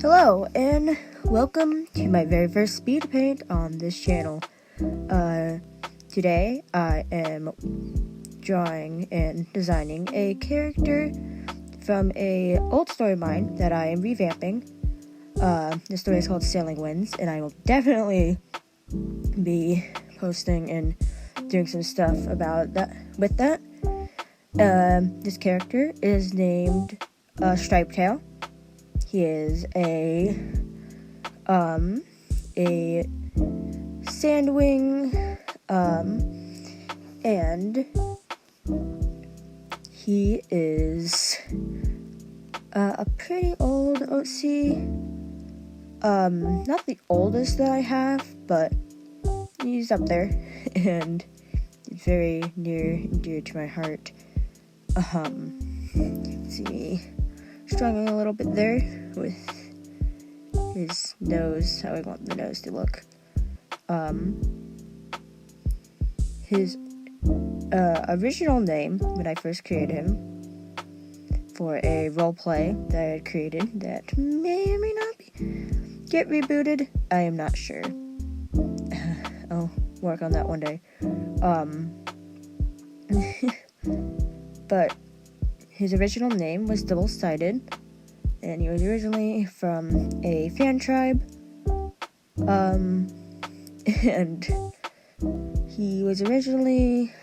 Hello, and welcome to my very first speed paint on this channel. Today I am drawing and designing a character from a old story of mine that I am revamping. The story is called Sailing Winds, and I will definitely be posting and doing some stuff about that with that. This character is named Striped Tail. He is a sandwing, and he is a pretty old OC. Not the oldest that I have, but he's up there, and it's very near and dear to my heart. Let's see. Struggling a little bit there with his nose, how I want the nose to look. His original name, when I first created him for a roleplay that I had created that may or may not get rebooted, I am not sure. I'll work on that one day. But his original name was Double-Sided, and he was originally from a fan tribe, and he was originally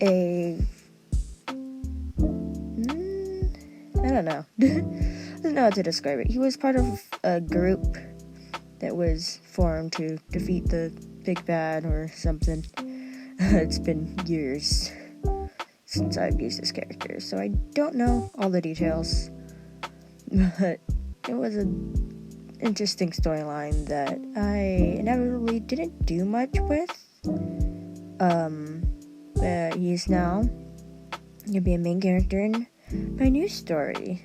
I don't know, I don't know how to describe it. He was part of a group that was formed to defeat the big bad or something. It's been years since I've used this character, so I don't know all the details, but it was an interesting storyline that I inevitably didn't do much with. But he's now gonna be a main character in my new story,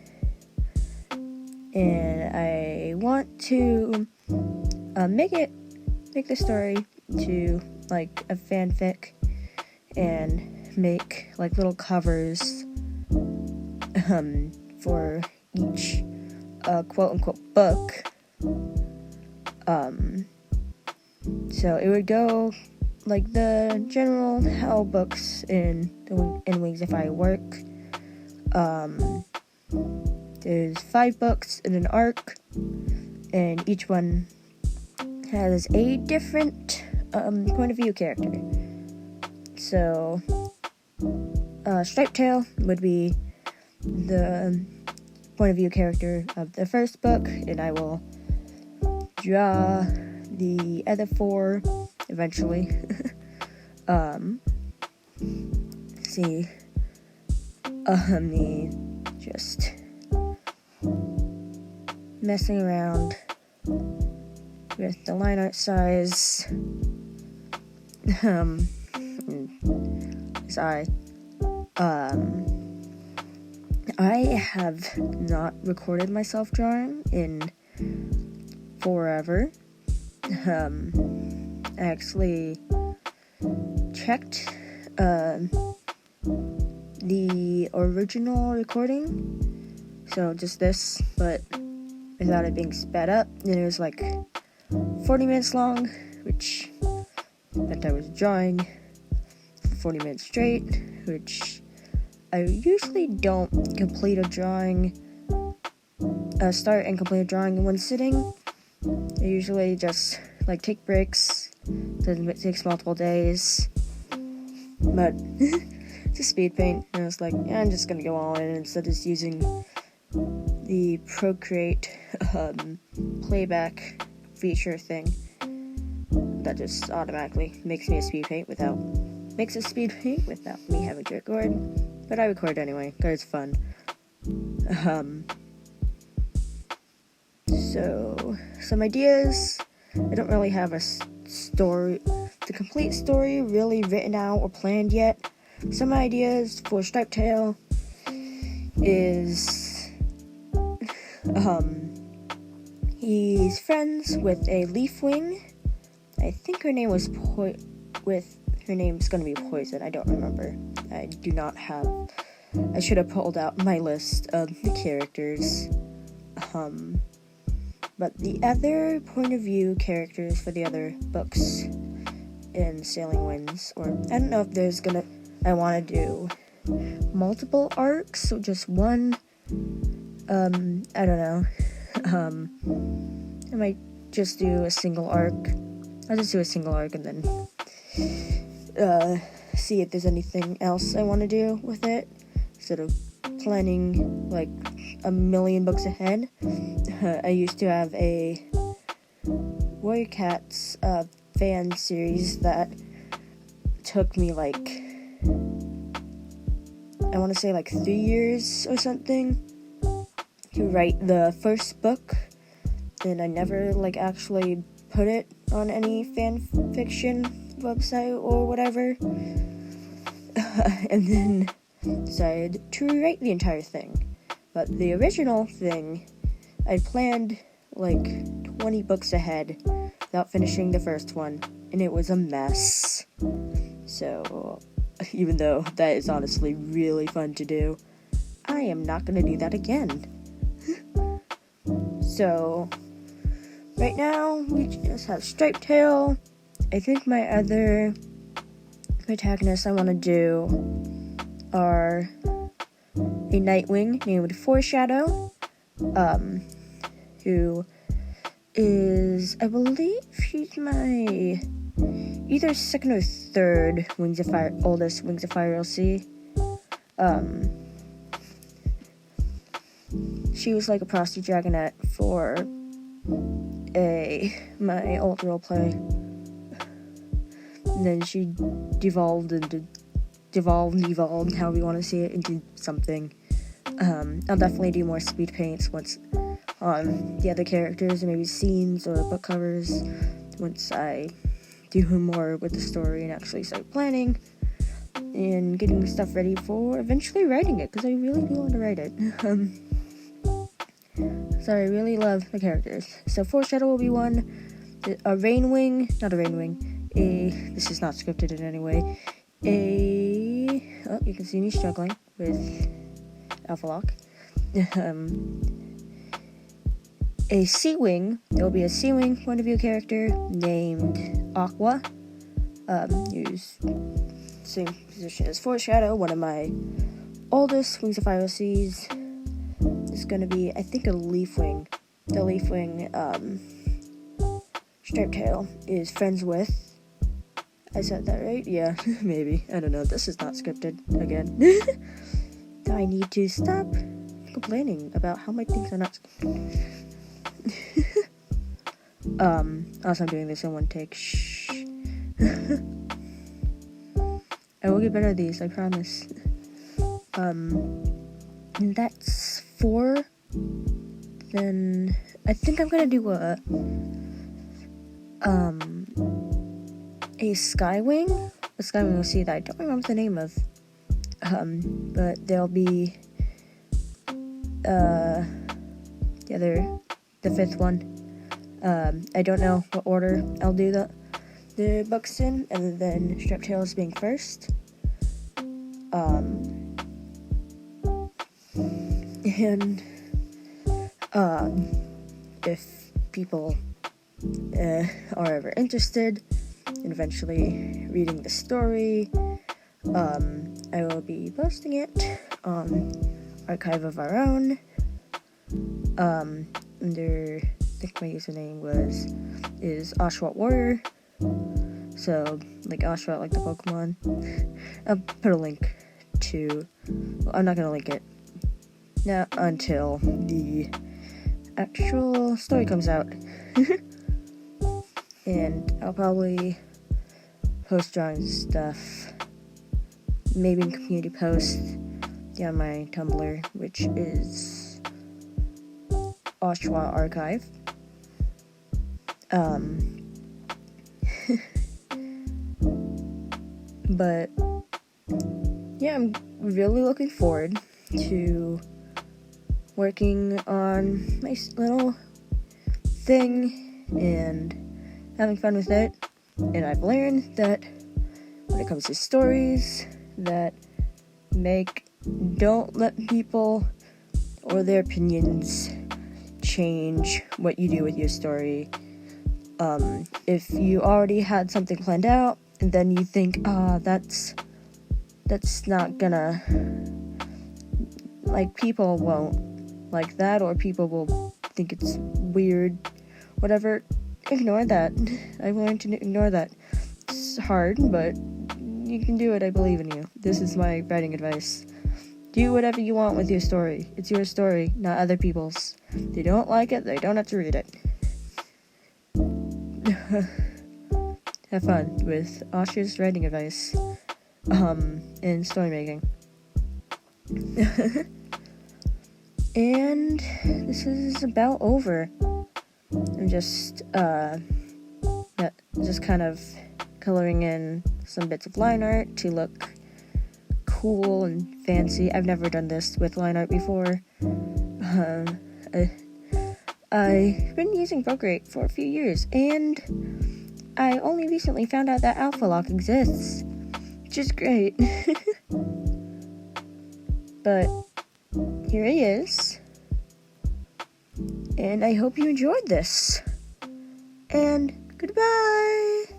and I want to make the story to like a fanfic and make like little covers for each quote-unquote book. So it would go like the general how books in Wings if I work. There's 5 books in an arc, and each one has a different point of view character. So Striped Tail would be the point of view character of the first book, and I will draw the other 4 eventually. See, me just messing around with the line art size. I have not recorded myself drawing in forever. I actually checked the original recording, so just this, but without it being sped up, and it was like 40 minutes long, which meant I was drawing for 40 minutes straight, which I usually don't complete a drawing, start and complete a drawing in one sitting. I usually just like take breaks, then it takes multiple days, but just speed paint, and I was like, yeah, I'm just gonna go all in instead of just using the Procreate playback feature thing that just automatically makes a speed paint without me having to record, but I record anyway because it's fun. So some ideas. I don't really have a story, the complete story really written out or planned yet. Some ideas for Striped Tail is he's friends with a leafwing. I think her name was her name's gonna be Poison. I don't remember. I should have pulled out my list of the characters. But the other point of view characters for the other books in Sailing Winds, or I don't know if I want to do multiple arcs or just one. I don't know. I might just do a single arc. I'll just do a single arc and then see if there's anything else I want to do with it, instead of planning like a million books ahead. I used to have a Warrior Cats fan series that took me like, I want to say like 3 years or something to write the first book, and I never like actually put it on any fan fiction website or whatever, and then decided to rewrite the entire thing. But the original thing, I planned like 20 books ahead without finishing the first one, and it was a mess. So, even though that is honestly really fun to do, I am not going to do that again. So, right now, we just have Striped Tail. I think my other protagonists I want to do are a Nightwing named Foreshadow, who is, I believe she's my either second or third oldest Wings of Fire LC. She was like a prostitute dragonette for my old roleplay, and then she devolved, however you want to see it, into something. I'll definitely do more speed paints once on the other characters, and maybe scenes or book covers, once I do more with the story and actually start planning and getting stuff ready for eventually writing it, because I really do want to write it. So I really love the characters. So Foreshadow will be one. This is not scripted in any way. You can see me struggling with Alpha Lock. A Sea Wing. There will be a Sea Wing point of view character named Aqua, who's same position as Foreshadow, one of my oldest Wings of Fire OCs. Is going to be, I think, a Leaf Wing. The Leaf Wing, Striped Tail is friends with. I said that right? Yeah, maybe. I don't know. This is not scripted again. I need to stop complaining about how my things are not scripted. Also, I'm doing this in one take. Shh. I will get better at these, I promise. And that's 4. Then I think I'm gonna do a Skywing. A Skywing will see that I don't remember the name of. But there'll be the 5th one. I don't know what order I'll do the books in, other than Striped Tails being first. And if people are ever interested in eventually reading the story, I will be posting it on Archive of Our Own. Under, I think my username is OshawottWarrior. So, like Oshawott, like the Pokemon. I'll put a link to, well, I'm not gonna link it now until the actual story comes out. And I'll probably post drawings stuff, maybe in community posts, on my Tumblr, which is oshawottarchive. But yeah, I'm really looking forward to working on my little thing and having fun with it. And I've learned that when it comes to stories, that don't let people or their opinions change what you do with your story. If you already had something planned out, and then you think, that's not gonna, like, people won't like that, or people will think it's weird, whatever, ignore that. I've learned to ignore that. It's hard, but you can do it. I believe in you. This is my writing advice. Do whatever you want with your story. It's your story, not other people's. If they don't like it, they don't have to read it. Have fun with Osha's writing advice, and story making. And this is about over. I'm just kind of coloring in some bits of line art to look cool and fancy. I've never done this with line art before. I've been using Procreate for a few years, and I only recently found out that alpha lock exists, which is great. But here he is, and I hope you enjoyed this, and goodbye!